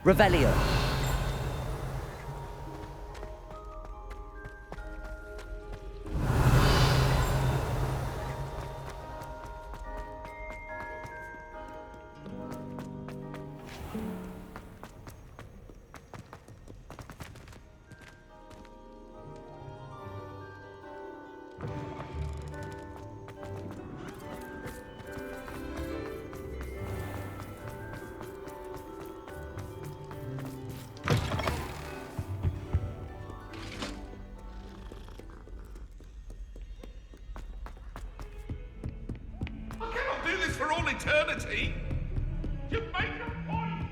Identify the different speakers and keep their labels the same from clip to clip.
Speaker 1: Revelio.
Speaker 2: For all eternity? You make a point!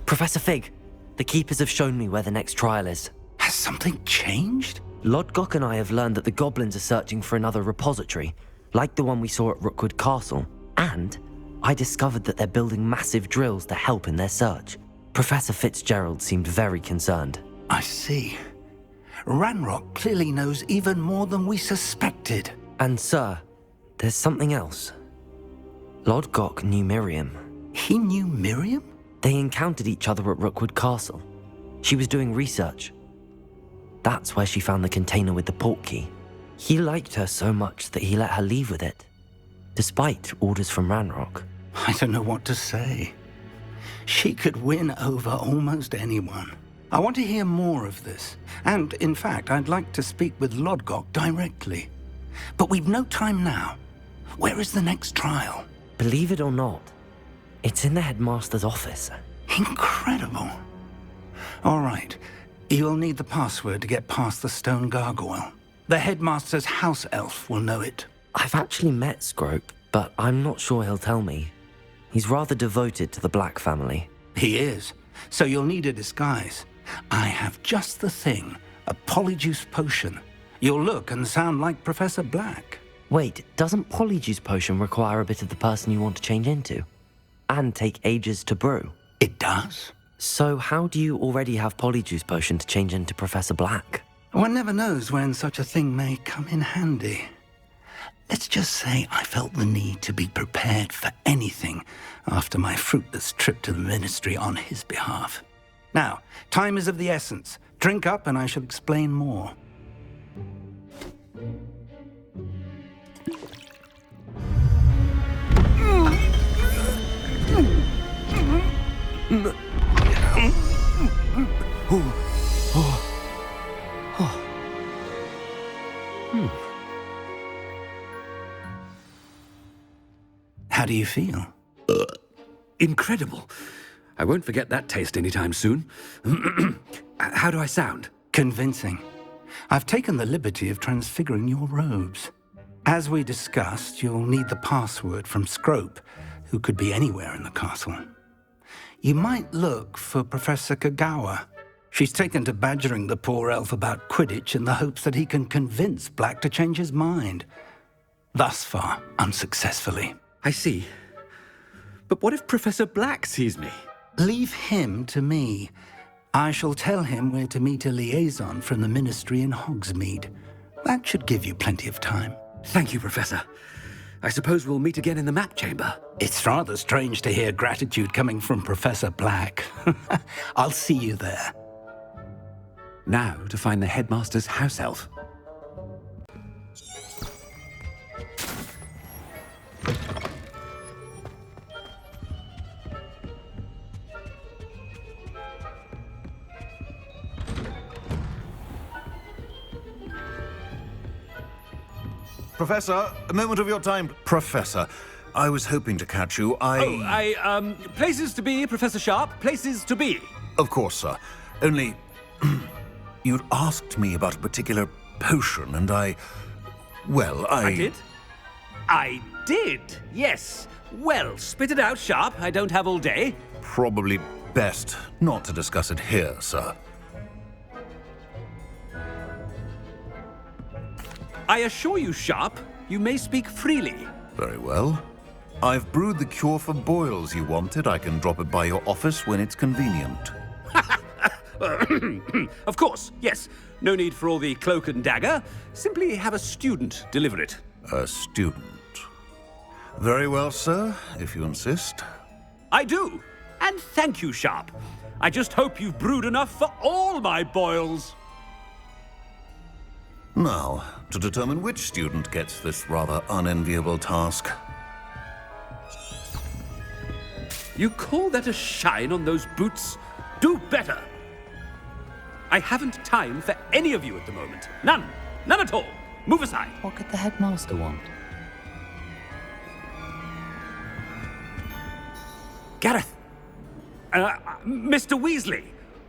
Speaker 1: Professor Fig, the Keepers have shown me where the next trial is.
Speaker 3: Has something changed?
Speaker 1: Lodgok and I have learned that the goblins are searching for another repository, like the one we saw at Rookwood Castle. And I discovered that they're building massive drills to help in their search. Professor Fitzgerald seemed very concerned.
Speaker 3: I see. Ranrock clearly knows even more than we suspected.
Speaker 1: And sir, there's something else. Lodgok knew Miriam.
Speaker 3: He knew Miriam?
Speaker 1: They encountered each other at Rookwood Castle. She was doing research. That's where she found the container with the portkey. He liked her so much that he let her leave with it, despite orders from Ranrock.
Speaker 3: I don't know what to say. She could win over almost anyone. I want to hear more of this. And, in fact, I'd like to speak with Lodgok directly. But we've no time now. Where is the next trial?
Speaker 1: Believe it or not, it's in the headmaster's office.
Speaker 3: Incredible. All right. You'll need the password to get past the stone gargoyle. The headmaster's house elf will know it.
Speaker 1: I've actually met Scrope, but I'm not sure he'll tell me. He's rather devoted to the Black family.
Speaker 3: He is. So you'll need a disguise. I have just the thing. A Polyjuice potion. You'll look and sound like Professor Black.
Speaker 1: Wait, doesn't Polyjuice potion require a bit of the person you want to change into? And take ages to brew?
Speaker 3: It does.
Speaker 1: So how do you already have Polyjuice potion to change into Professor Black?
Speaker 3: One never knows when such a thing may come in handy. Let's just say I felt the need to be prepared for anything after my fruitless trip to the ministry on his behalf. Now, time is of the essence. Drink up and I shall explain more. How do you feel?
Speaker 4: Incredible. I won't forget that taste anytime soon. How do I sound?
Speaker 3: Convincing. I've taken the liberty of transfiguring your robes. As we discussed, you'll need the password from Scrope, who could be anywhere in the castle. You might look for Professor Kagawa. She's taken to badgering the poor elf about Quidditch in the hopes that he can convince Black to change his mind. Thus far, unsuccessfully.
Speaker 4: I see. But what if Professor Black sees me?
Speaker 3: Leave him to me. I shall tell him where to meet a liaison from the ministry in Hogsmeade. That should give you plenty of time.
Speaker 4: Thank you, Professor. I suppose we'll meet again in the map chamber.
Speaker 3: It's rather strange to hear gratitude coming from Professor Black. I'll see you there.
Speaker 4: Now to find the headmaster's house elf.
Speaker 5: Professor, a moment of your time. Professor, I was hoping to catch you.
Speaker 4: Places to be, Professor Sharp. Places to be.
Speaker 5: Of course, sir. Only, you'd asked me about a particular potion, and I
Speaker 4: did? I did, yes. Well, spit it out, Sharp. I don't have all day.
Speaker 5: Probably best not to discuss it here, sir.
Speaker 4: I assure you, Sharp, you may speak freely.
Speaker 5: Very well. I've brewed the cure for boils you wanted. I can drop it by your office when it's convenient.
Speaker 4: Of course, yes. No need for all the cloak and dagger. Simply have a student deliver it.
Speaker 5: A student. Very well, sir, if you insist.
Speaker 4: I do. And thank you, Sharp. I just hope you've brewed enough for all my boils.
Speaker 5: Now, to determine which student gets this rather unenviable task.
Speaker 4: You call that a shine on those boots? Do better. I haven't time for any of you at the moment. None. None at all. Move aside.
Speaker 6: What could the headmaster want?
Speaker 4: Gareth. Mr. Weasley,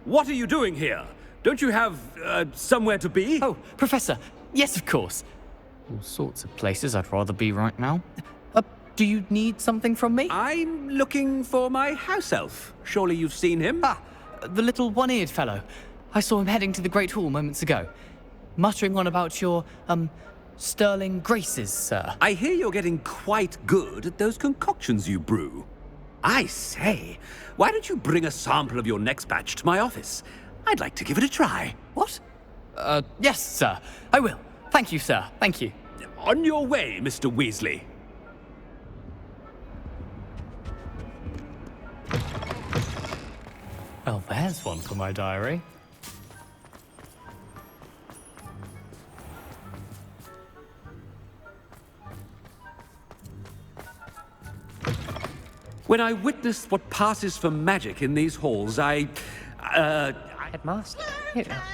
Speaker 4: what are you doing here? Don't you have, somewhere to be?
Speaker 6: Oh, Professor. Yes, of course. All sorts of places I'd rather be right now. Do you need something from me?
Speaker 4: I'm looking for my house elf. Surely you've seen him?
Speaker 6: Ah, the little one-eared fellow. I saw him heading to the Great Hall moments ago, muttering on about your, sterling graces, sir.
Speaker 4: I hear you're getting quite good at those concoctions you brew. I say, why don't you bring a sample of your next batch to my office? I'd like to give it a try.
Speaker 6: What? Yes, sir. I will. Thank you, sir. Thank you.
Speaker 4: On your way, Mr. Weasley.
Speaker 6: Well, there's one for my diary.
Speaker 4: When I witness what passes for magic in these halls,
Speaker 7: Headmaster?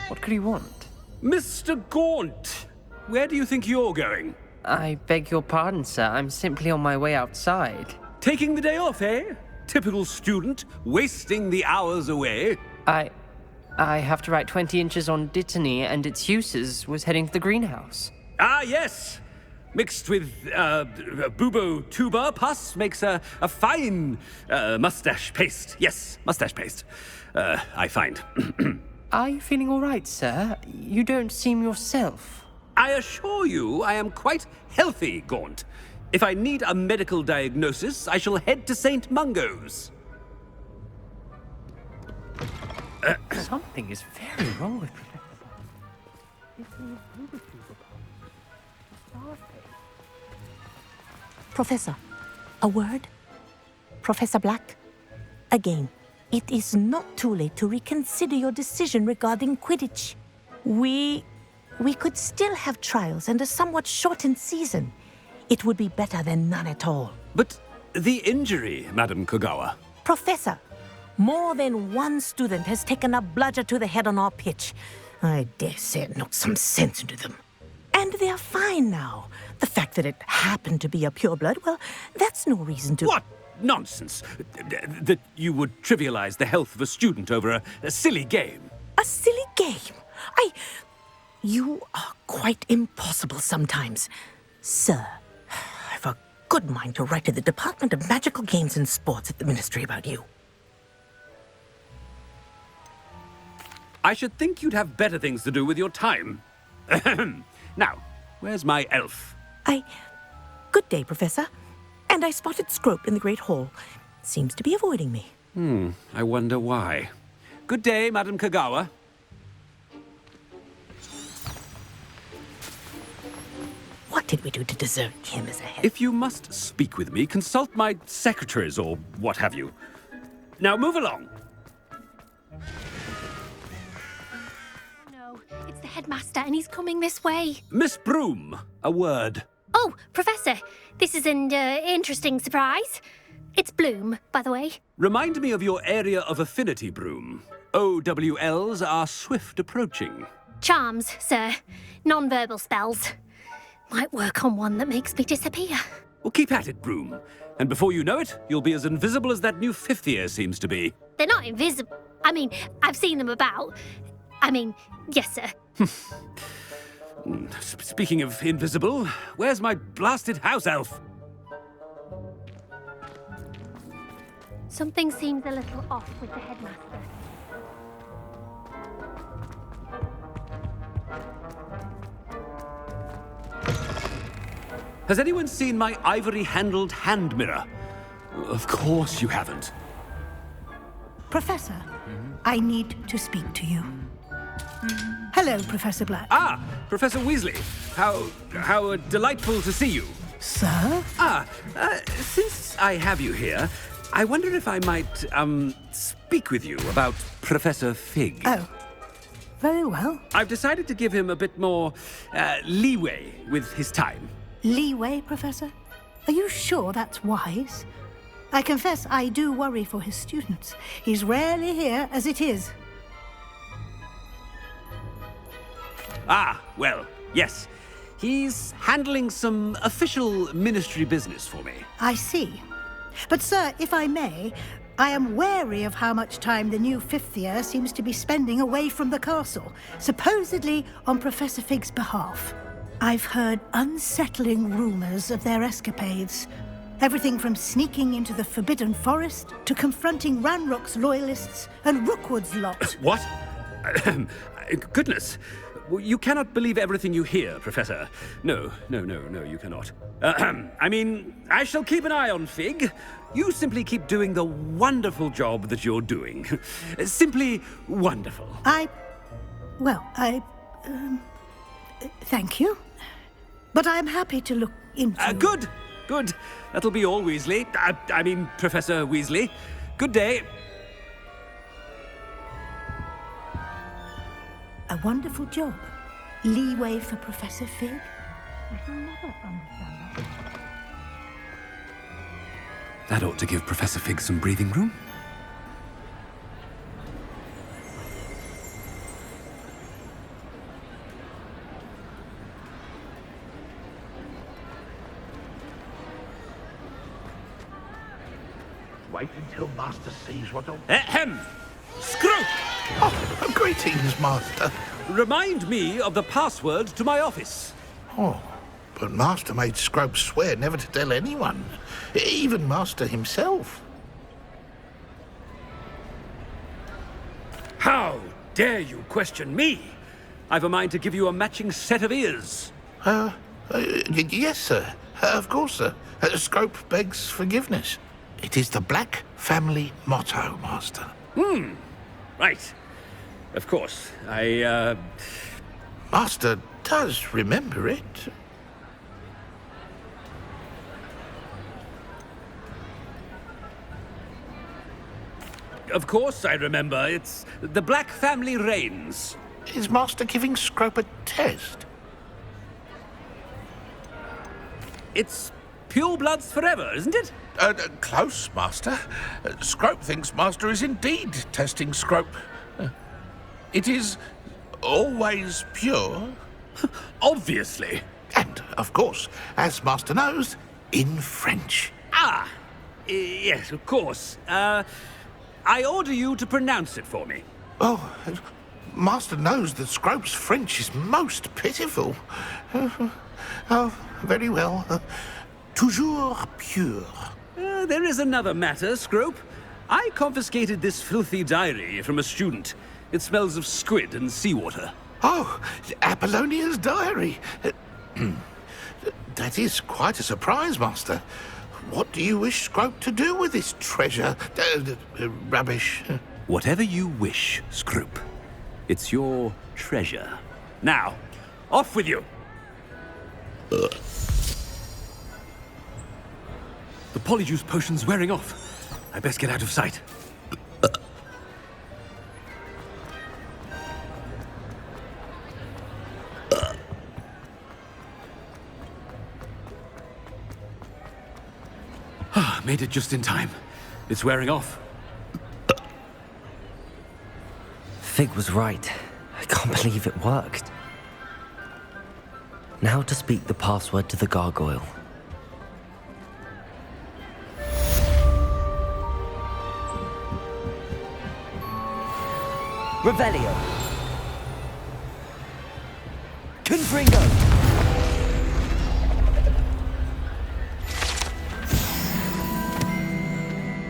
Speaker 7: What could he want?
Speaker 4: Mr. Gaunt, where do you think you're going?
Speaker 7: I beg your pardon, sir. I'm simply on my way outside.
Speaker 4: Taking the day off, eh? Typical student, wasting the hours away.
Speaker 7: I have to write 20 inches on Dittany and its uses. Was heading to the greenhouse.
Speaker 4: Ah, yes. Mixed with bubo tuber pus makes a fine mustache paste. Yes, mustache paste. I find.
Speaker 7: Are you feeling all right, sir? You don't seem yourself.
Speaker 4: I assure you I am quite healthy, Gaunt. If I need a medical diagnosis, I shall head to St. Mungo's.
Speaker 7: Something is very wrong with
Speaker 8: Professor, a word? Professor Black? Again, it is not too late to reconsider your decision regarding Quidditch. We could still have trials and a somewhat shortened season. It would be better than none at all.
Speaker 4: But the injury, Madam Kagawa.
Speaker 8: Professor, more than one student has taken a bludger to the head on our pitch. I dare say it knocked some sense into them. And they're fine now. The fact that it happened to be a pureblood, well, that's no reason to...
Speaker 4: What nonsense! That you would trivialize the health of a student over a silly game.
Speaker 8: A silly game? You are quite impossible sometimes. Sir, I've a good mind to write to the Department of Magical Games and Sports at the Ministry about you.
Speaker 4: I should think you'd have better things to do with your time. Now, where's my elf?
Speaker 8: Good day, Professor. And I spotted Scrope in the Great Hall. Seems to be avoiding me.
Speaker 4: I wonder why. Good day, Madam Kagawa.
Speaker 8: What did we do to deserve him as a head?
Speaker 4: If you must speak with me, consult my secretaries or what have you. Now move along.
Speaker 9: No, it's the headmaster and he's coming this way.
Speaker 4: Miss Broom, a word.
Speaker 9: Oh, Professor, this is an interesting surprise. It's Bloom, by the way.
Speaker 4: Remind me of your area of affinity, Broom. OWLs are swift approaching.
Speaker 9: Charms, sir. Non-verbal spells. Might work on one that makes me disappear.
Speaker 4: Well, keep at it, Broom. And before you know it, you'll be as invisible as that new fifth year seems to be.
Speaker 9: They're not invisible. I mean, I've seen them about. Yes, sir.
Speaker 4: Speaking of invisible, where's my blasted house elf?
Speaker 9: Something seems a little off with the headmaster.
Speaker 4: Has anyone seen my ivory-handled hand mirror? Of course you haven't.
Speaker 10: Professor, I need to speak to you. Hello, Professor Black.
Speaker 4: Ah, Professor Weasley. How delightful to see you.
Speaker 10: Sir?
Speaker 4: Since I have you here, I wonder if I might, speak with you about Professor Fig.
Speaker 10: Oh, very well.
Speaker 4: I've decided to give him a bit more, leeway with his time.
Speaker 10: Leeway, Professor? Are you sure that's wise? I confess I do worry for his students. He's rarely here as it is.
Speaker 4: Ah, well, yes. He's handling some official ministry business for me.
Speaker 10: I see. But, sir, if I may, I am wary of how much time the new fifth year seems to be spending away from the castle, supposedly on Professor Fig's behalf. I've heard unsettling rumors of their escapades. Everything from sneaking into the Forbidden Forest to confronting Ranrock's loyalists and Rookwood's lot.
Speaker 4: What? Goodness. You cannot believe everything you hear, Professor. No, you cannot. I mean, I shall keep an eye on Fig. You simply keep doing the wonderful job that you're doing. Simply wonderful.
Speaker 10: Thank you. But I'm happy to look into...
Speaker 4: Good. That'll be all, Weasley. I mean, Professor Weasley. Good day.
Speaker 10: A wonderful job. Leeway for Professor Fig. I can never understand that.
Speaker 4: That ought to give Professor Fig some breathing room.
Speaker 2: Wait until Master sees what a...
Speaker 4: Ahem! Scrope!
Speaker 2: Oh, greetings, Master.
Speaker 4: Remind me of the password to my office.
Speaker 2: Oh, but Master made Scrope swear never to tell anyone, even Master himself.
Speaker 4: How dare you question me? I've a mind to give you a matching set of ears.
Speaker 2: Yes, sir. Of course, sir. Scrope begs forgiveness. It is the Black family motto, Master.
Speaker 4: Right. Of course.
Speaker 2: Master does remember it.
Speaker 4: Of course I remember. It's the Black family reigns.
Speaker 2: Is Master giving Scrope a test?
Speaker 4: It's pure bloods forever, isn't it?
Speaker 2: Close, Master. Scrope thinks Master is indeed testing Scrope. It is always pure.
Speaker 4: Obviously.
Speaker 2: And, of course, as Master knows, in French.
Speaker 4: Yes, of course. I order you to pronounce it for me.
Speaker 2: Oh, Master knows that Scrope's French is most pitiful. Oh, very well. Toujours pure.
Speaker 4: There is another matter, Scrope. I confiscated this filthy diary from a student. It smells of squid and seawater.
Speaker 2: Oh, Apollonia's diary. That is quite a surprise, Master. What do you wish Scrope to do with this treasure? Rubbish.
Speaker 4: Whatever you wish, Scrope. It's your treasure. Now, off with you. The Polyjuice potion's wearing off. I best get out of sight. Made it just in time. It's wearing off.
Speaker 1: Fig was right. I can't believe it worked. Now to speak the password to the gargoyle. Revelio. Confringo.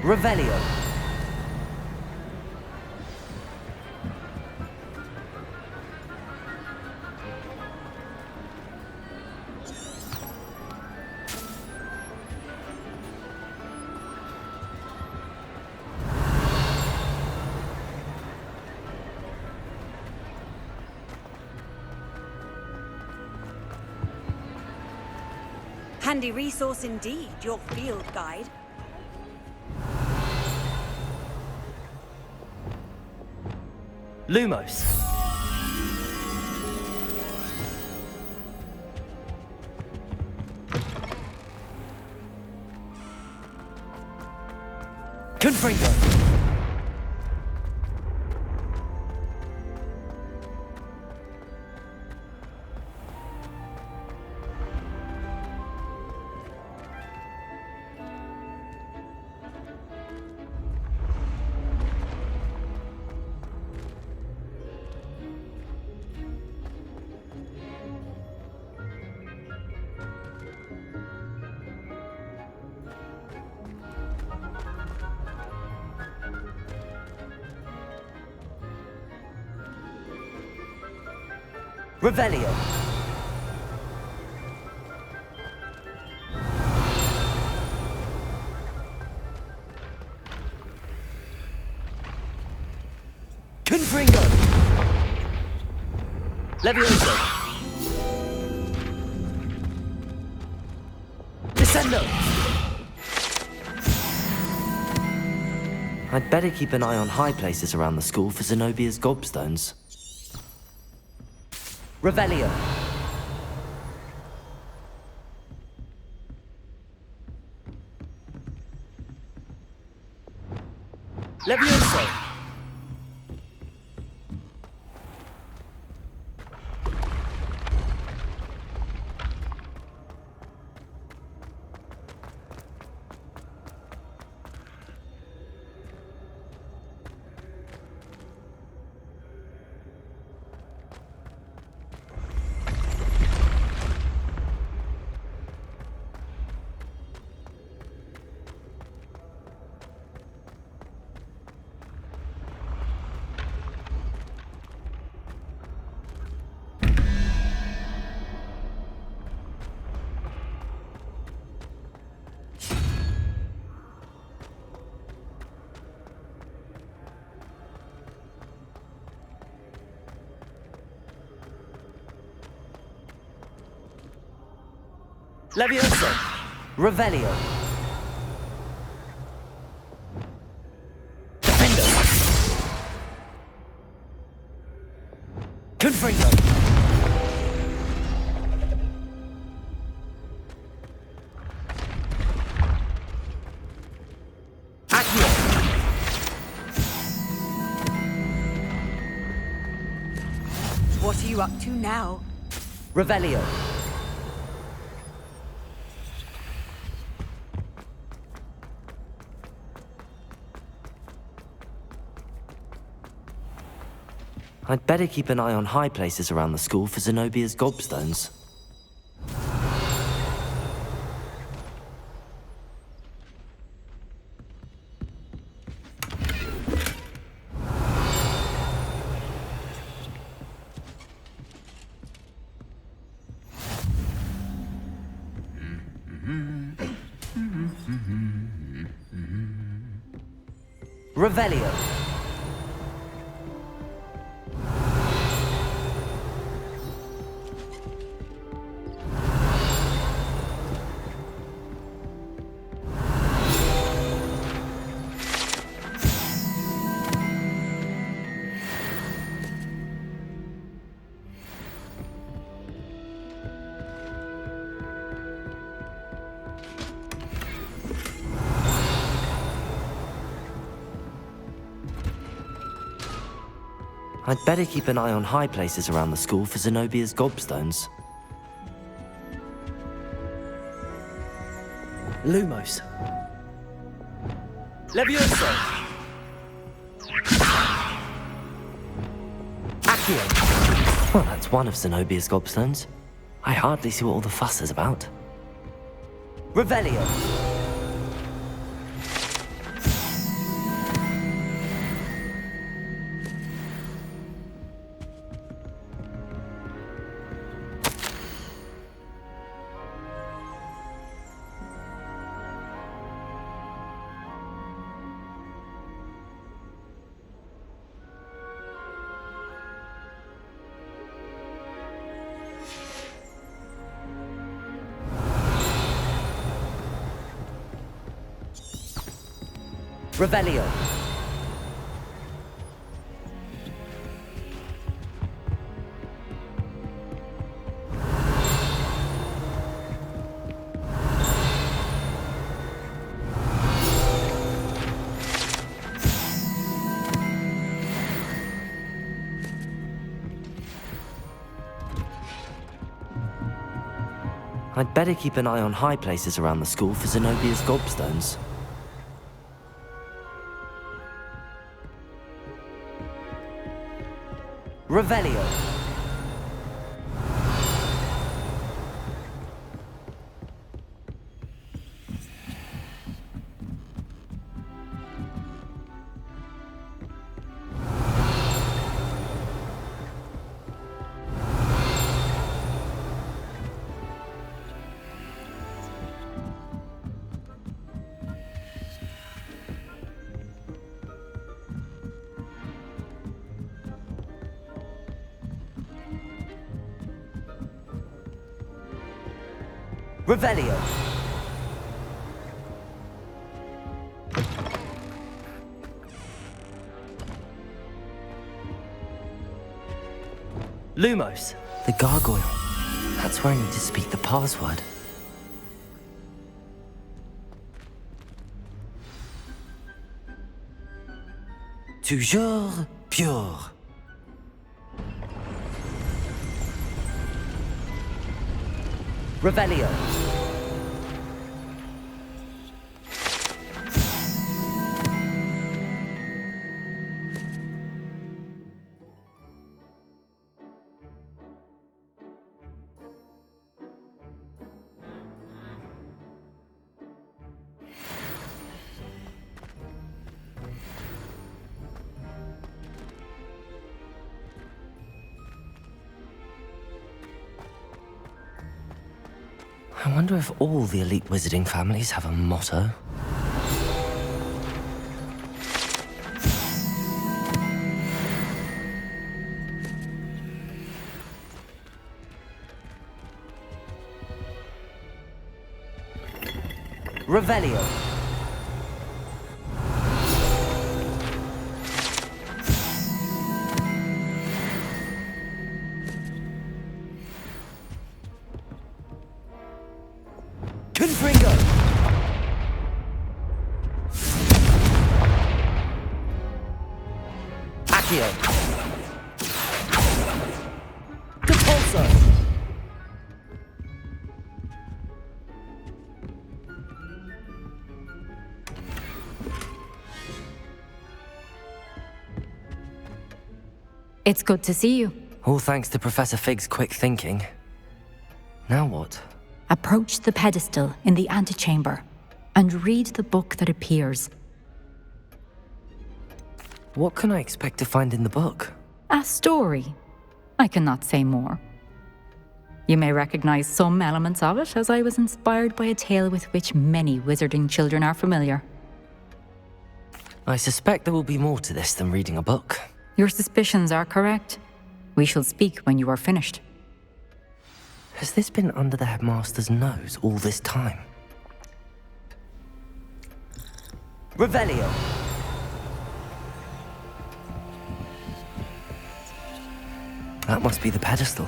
Speaker 1: Revelio.
Speaker 11: Handy resource indeed, your field guide.
Speaker 6: Lumos. Confringo. Revelio. Confringo. Levioso. Descendo.
Speaker 1: I'd better keep an eye on high places around the school for Zenobia's gobstones.
Speaker 6: Revelio. Levioso. Levioso. Revelio. Defendo. Confringo. Accio.
Speaker 11: What are you up to now?
Speaker 6: Revelio.
Speaker 1: I'd better keep an eye on high places around the school for Zenobia's gobstones.
Speaker 6: Revelio.
Speaker 1: I'd better keep an eye on high places around the school for Zenobia's gobstones.
Speaker 6: Lumos. Levioso. Accio.
Speaker 1: Well, that's one of Zenobia's gobstones. I hardly see what all the fuss is about.
Speaker 6: Revelio.
Speaker 1: Revelio. I'd better keep an eye on high places around the school for Zenobia's gobstones. Revelio. Revelio. Lumos, the gargoyle. That's where I need to speak the password. Toujours pure. Revelio. I wonder if all the elite wizarding families have a motto. Revelio. Confringo. Accio. Depulso.
Speaker 12: It's good to see you.
Speaker 1: All thanks to Professor Fig's quick thinking. Now what?
Speaker 12: Approach the pedestal in the antechamber and read the book that appears.
Speaker 1: What can I expect to find in the book?
Speaker 12: A story. I cannot say more. You may recognize some elements of it, as I was inspired by a tale with which many wizarding children are familiar.
Speaker 1: I suspect there will be more to this than reading a book.
Speaker 12: Your suspicions are correct. We shall speak when you are finished.
Speaker 1: Has this been under the headmaster's nose all this time? Revelio. That must be the pedestal.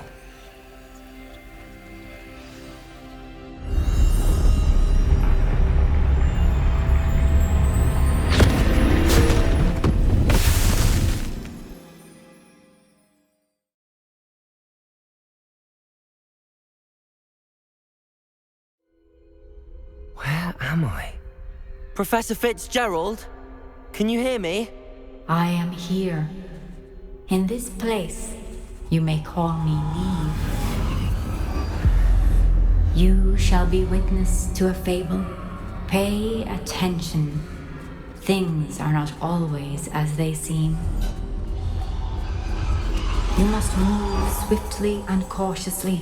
Speaker 1: Where am I? Professor Fitzgerald? Can you hear me?
Speaker 12: I am here. In this place, you may call me Neve. You shall be witness to a fable. Pay attention. Things are not always as they seem. You must move swiftly and cautiously.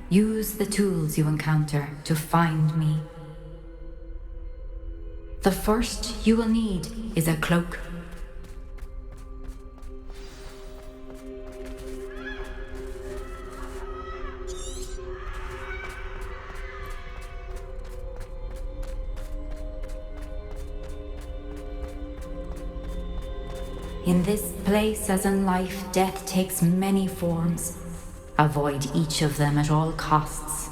Speaker 12: Use the tools you encounter to find me. The first you will need is a cloak. In this place, as in life, death takes many forms. Avoid each of them at all costs.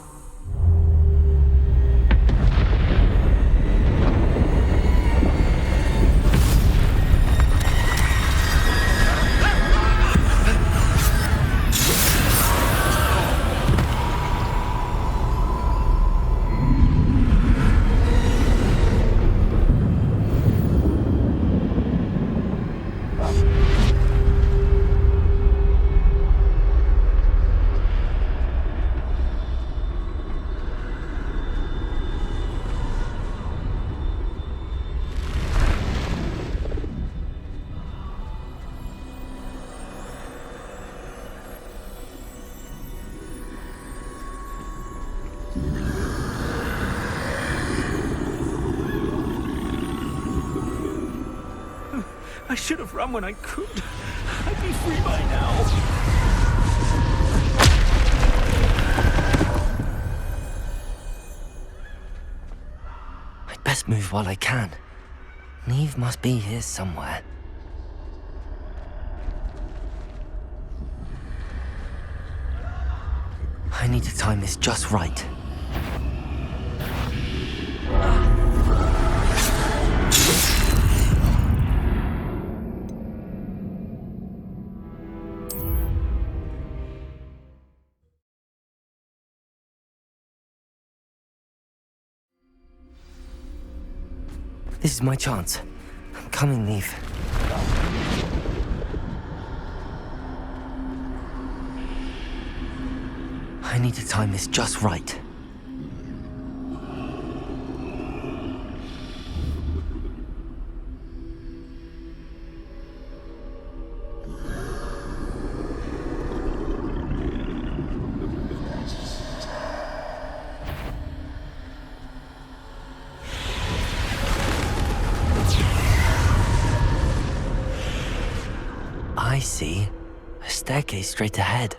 Speaker 13: I should have run when I could. I'd be free by now.
Speaker 1: I'd best move while I can. Neve must be here somewhere. I need to time this just right. This is my chance. I'm coming, Neve. I need to time this just right. I see. A staircase straight ahead.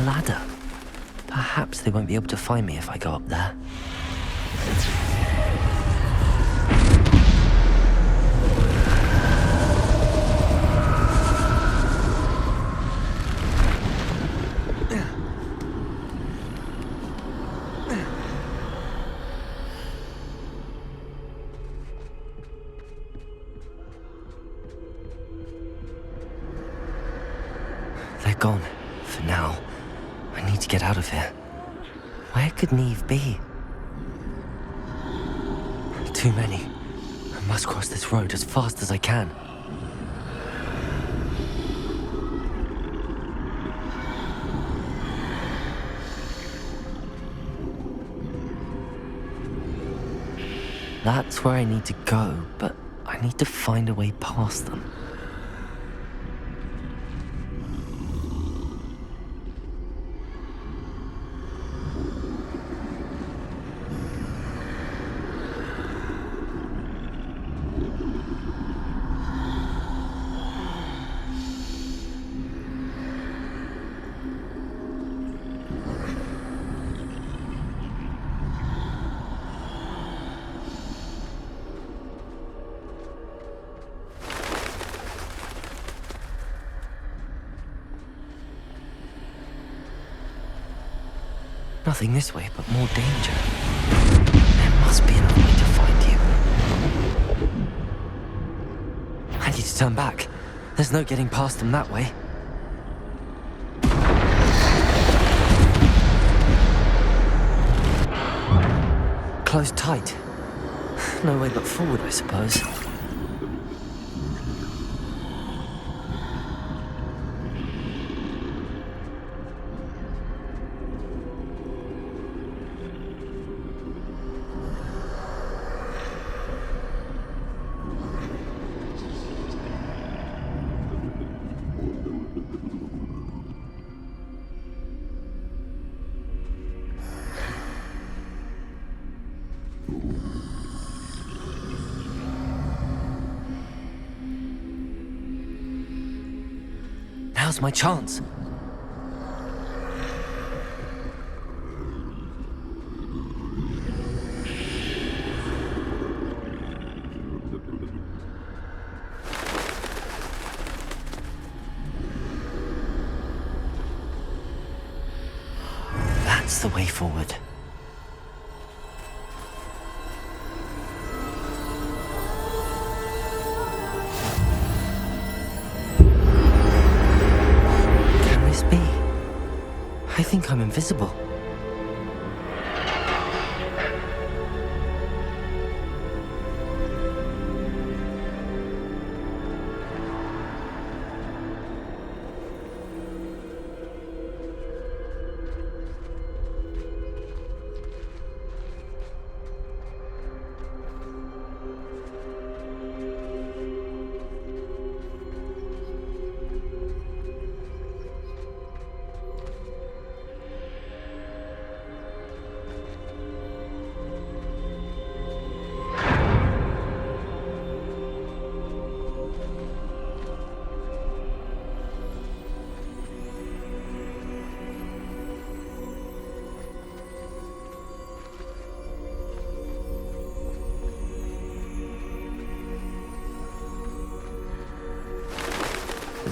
Speaker 1: Ladder. Perhaps they won't be able to find me if I go up there. They're gone, for now. I need to get out of here. Where could Neve be? Too many. I must cross this road as fast as I can. That's where I need to go, but I need to find a way past them. Nothing this way, but more danger. There must be another way to find you. I need to turn back. There's no getting past them that way. Closed tight. No way but forward, I suppose. Now's my chance. That's the way forward. Can this be? I think I'm invisible.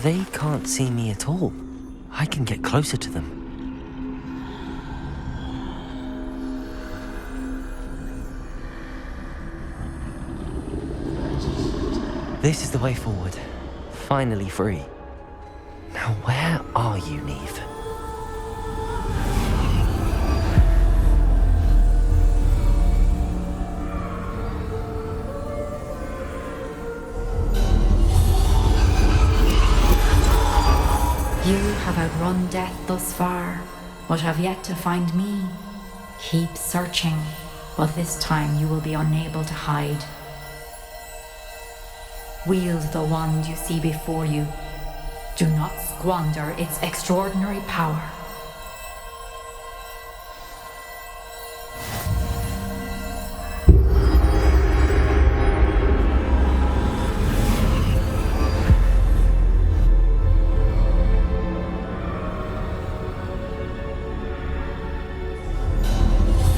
Speaker 1: They can't see me at all. I can get closer to them. This is the way forward. Finally free. Now where are you, Neve?
Speaker 12: You have outrun death thus far, but have yet to find me. Keep searching, but this time you will be unable to hide. Wield the wand you see before you. Do not squander its extraordinary power.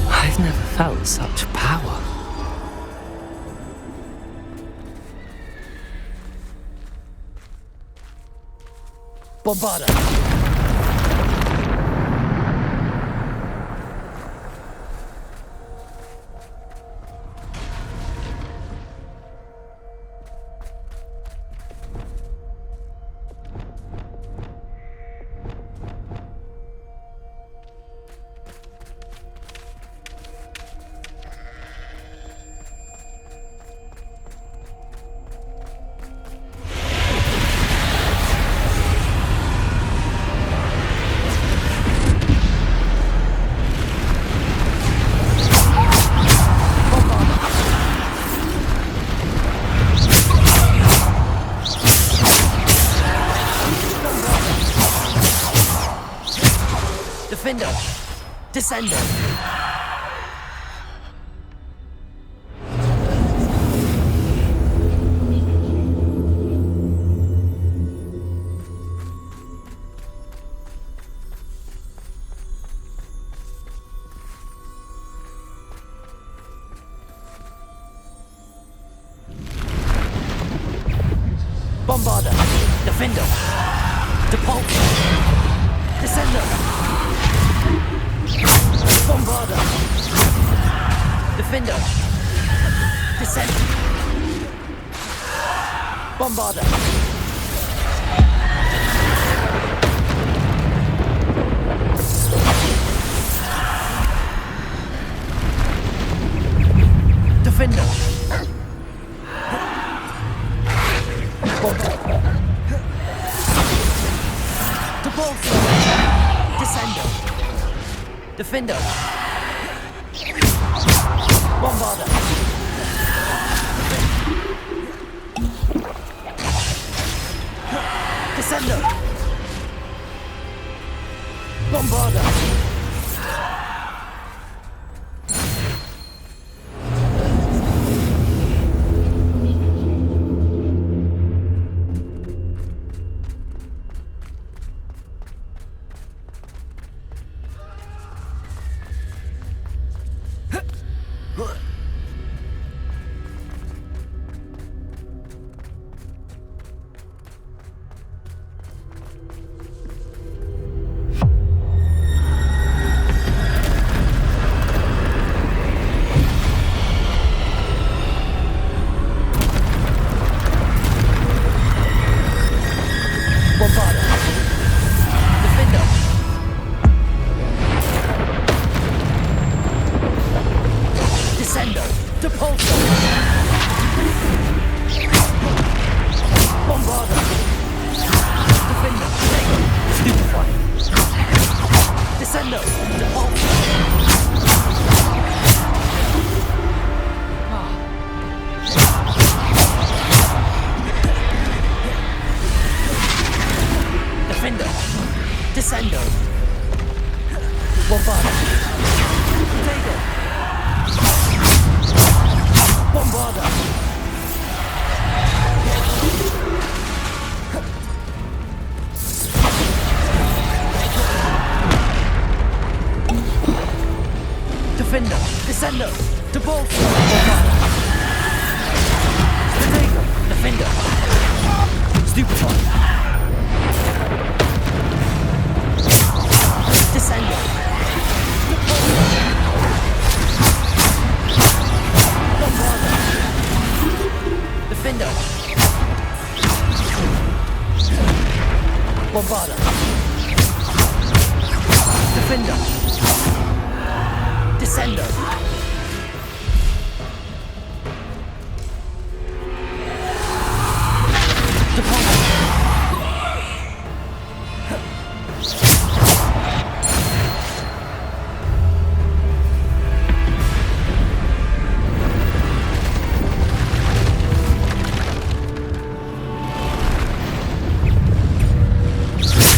Speaker 1: I've never felt such power. Bombarda! Defender! Descender! Bombarda! Defender! Depulse! Descender! Bombarda! Defender! Descent! Bombarda! Defender! Bombarda! Depulse! Descender! Defender! Bombarda! Descender! Bombarda!
Speaker 6: Bombarda. Defender. Descendo. Depulso. Bombarda. Defender. Stupefy. Descendo. Depulso. Defender. Descendo. Bombarda. Potato. Bombarda. Defender. Descendo. Depulso. Bombarda. Potato. Defender. Stupefy. Descendo. Bombarda. Defender. Bombarda. Defender. Descendo.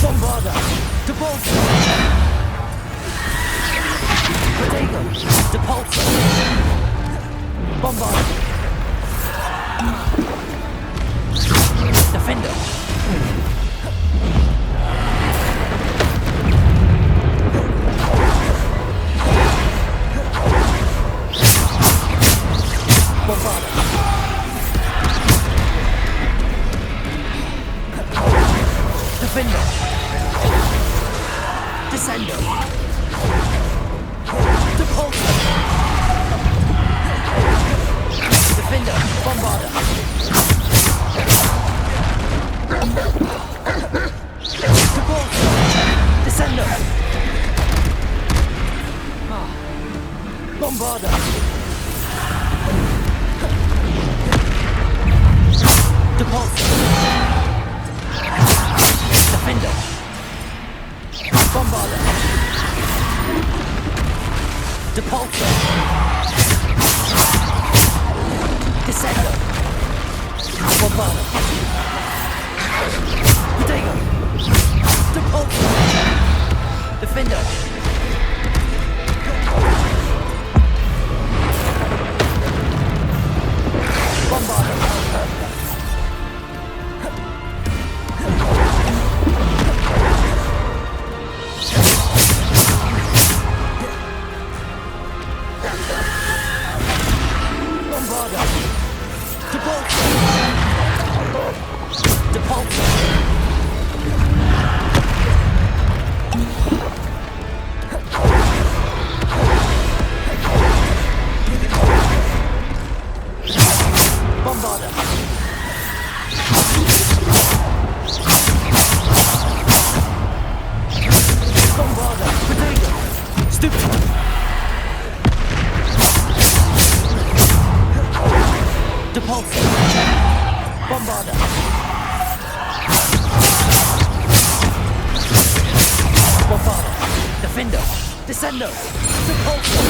Speaker 6: Bombarda. Depulso. Potato. Depulso. Bombarda. Defender. Bombarda. Defender. Descendo. Depulso. Defender. Bombarda. Depulso. Descendo. Bombarda. Depulso. Defender. Bombarda. Depulso. Descendo. Bombarda. Potato. Depulso. Defender. Bombarda. Bombarda. Depulso. Depulso. Bombarda. Bombarda. Potato. Stupid. Depulso. Bombarda. Bombarda. Defender. Descendo. Depulso.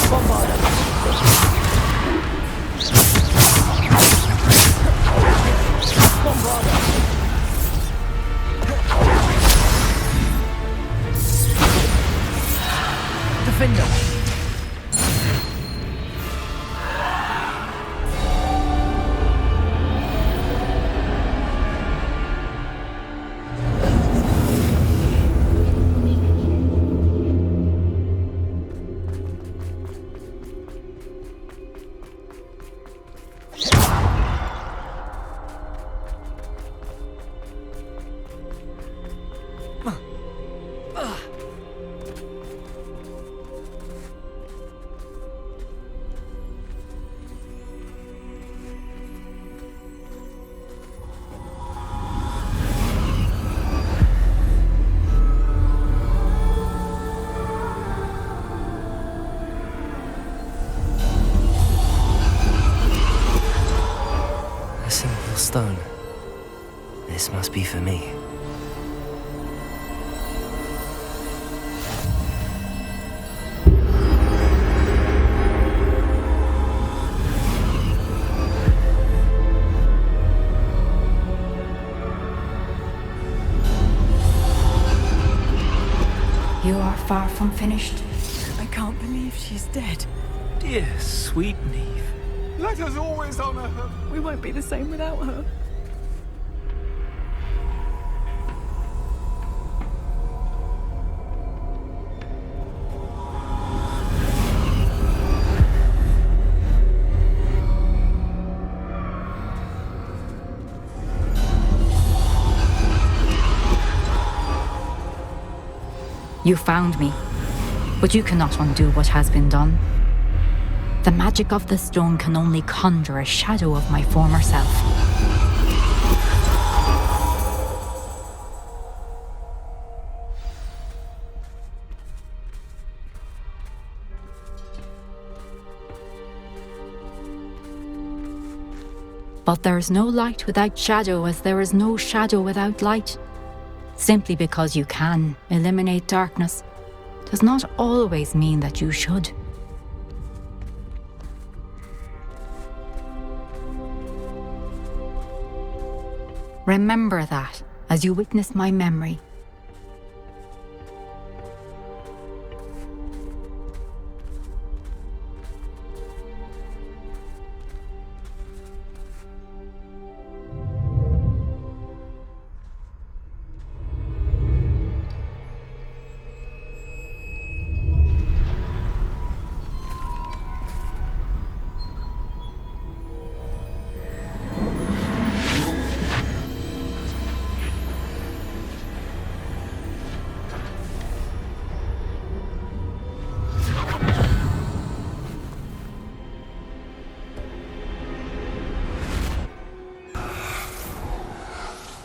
Speaker 6: Bombarda. Bombarda. Defender.
Speaker 1: This must be for me.
Speaker 12: You are far from finished.
Speaker 11: I can't believe she's dead.
Speaker 13: Dear sweet Neve.
Speaker 11: Let us always honor her. We won't be the same without her.
Speaker 12: You found me, but you cannot undo what has been done. The magic of the stone can only conjure a shadow of my former self. But there is no light without shadow, as there is no shadow without light. Simply because you can eliminate darkness does not always mean that you should. Remember that as you witness my memory.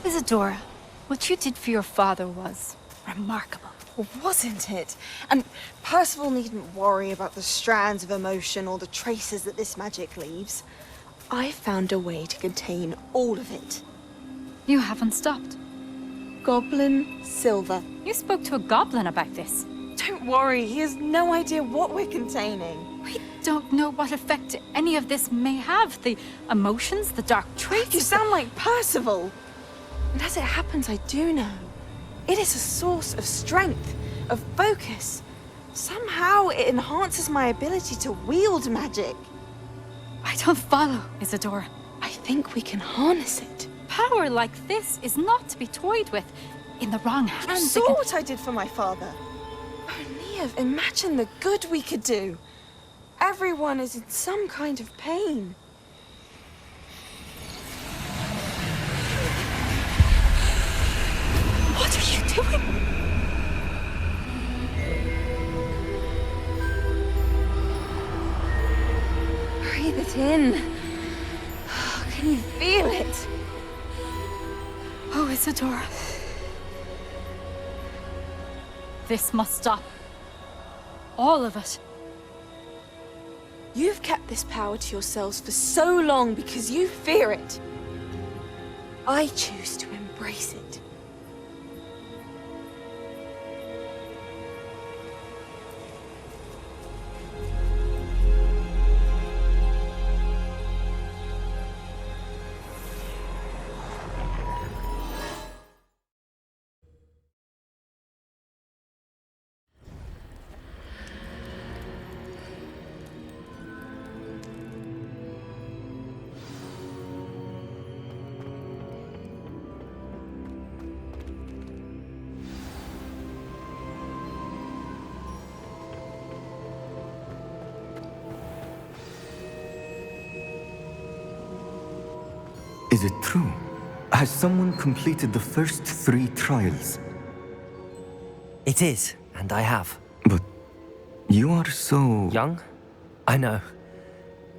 Speaker 14: Isadora, what you did for your father was remarkable.
Speaker 15: Wasn't it? And Percival needn't worry about the strands of emotion or the traces that this magic leaves. I found a way to contain all of it.
Speaker 12: You haven't stopped.
Speaker 15: Goblin Silver.
Speaker 12: You spoke to a goblin about this.
Speaker 15: Don't worry, he has no idea what we're containing.
Speaker 12: We don't know what effect any of this may have. The emotions, the dark traits.
Speaker 15: You sound like Percival. And as it happens, I do know. It is a source of strength, of focus. Somehow it enhances my ability to wield magic.
Speaker 12: I don't follow, Isadora.
Speaker 15: I think we can harness it.
Speaker 12: Power like this is not to be toyed with. In the wrong hands.
Speaker 15: You saw what I did for my father. Oh, Neve, imagine the good we could do. Everyone is in some kind of pain.
Speaker 12: What are you doing?
Speaker 15: Breathe it in. Can you feel it?
Speaker 12: Oh, Isadora. This must stop. All of it.
Speaker 15: You've kept this power to yourselves for so long because you fear it. I choose to embrace it.
Speaker 16: Is it true? Has someone completed the first 3 trials?
Speaker 1: It is, and I have.
Speaker 16: But you are so...
Speaker 1: Young? I know.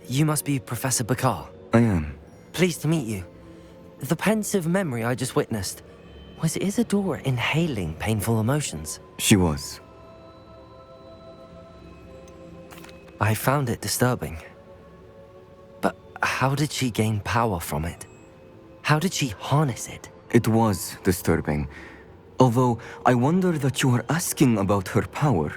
Speaker 1: You must be Professor Bakar.
Speaker 16: I am.
Speaker 1: Pleased to meet you. The pensive memory I just witnessed, was Isadora inhaling painful emotions?
Speaker 16: She was.
Speaker 1: I found it disturbing. But how did she gain power from it? How did she harness it?
Speaker 16: It was disturbing. Although I wonder that you are asking about her power.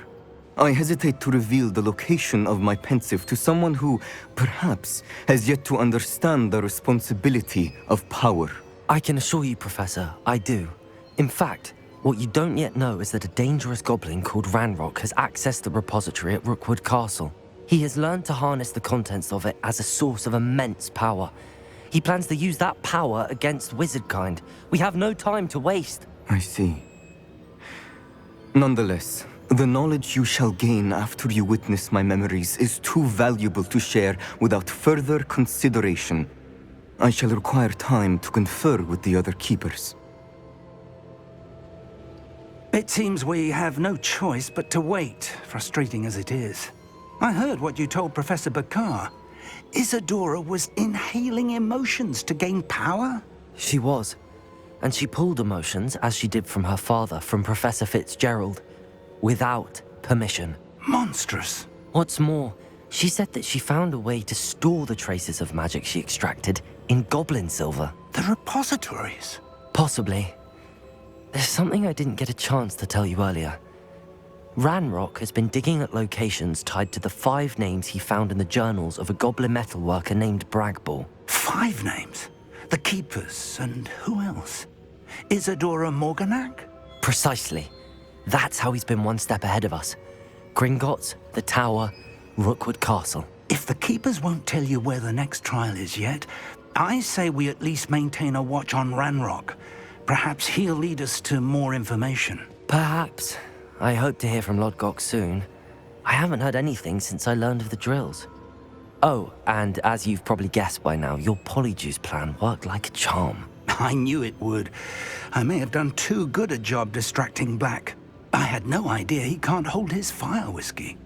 Speaker 16: I hesitate to reveal the location of my pensive to someone who, perhaps, has yet to understand the responsibility of power.
Speaker 1: I can assure you, Professor, I do. In fact, what you don't yet know is that a dangerous goblin called Ranrock has accessed the repository at Rookwood Castle. He has learned to harness the contents of it as a source of immense power. He plans to use that power against wizardkind. We have no time to waste.
Speaker 16: I see. Nonetheless, the knowledge you shall gain after you witness my memories is too valuable to share without further consideration. I shall require time to confer with the other keepers.
Speaker 3: It seems we have no choice but to wait, frustrating as it is. I heard what you told Professor Bakar. Isadora was inhaling emotions to gain power?
Speaker 1: She was. And she pulled emotions, as she did from her father, from Professor Fitzgerald, without permission.
Speaker 3: Monstrous.
Speaker 1: What's more, she said that she found a way to store the traces of magic she extracted in goblin silver.
Speaker 3: The repositories?
Speaker 1: Possibly. There's something I didn't get a chance to tell you earlier. Ranrock has been digging at locations tied to the 5 names he found in the journals of a goblin metalworker named Bragball.
Speaker 3: 5 names? The Keepers, and who else? Isadora Morganac?
Speaker 1: Precisely. That's how he's been one step ahead of us. Gringotts, the Tower, Rookwood Castle.
Speaker 3: If the Keepers won't tell you where the next trial is yet, I say we at least maintain a watch on Ranrock. Perhaps he'll lead us to more information.
Speaker 1: Perhaps. I hope to hear from Lodgok soon. I haven't heard anything since I learned of the drills. Oh, and as you've probably guessed by now, your Polyjuice plan worked like a charm.
Speaker 3: I knew it would. I may have done too good a job distracting Black. I had no idea he can't hold his fire whiskey.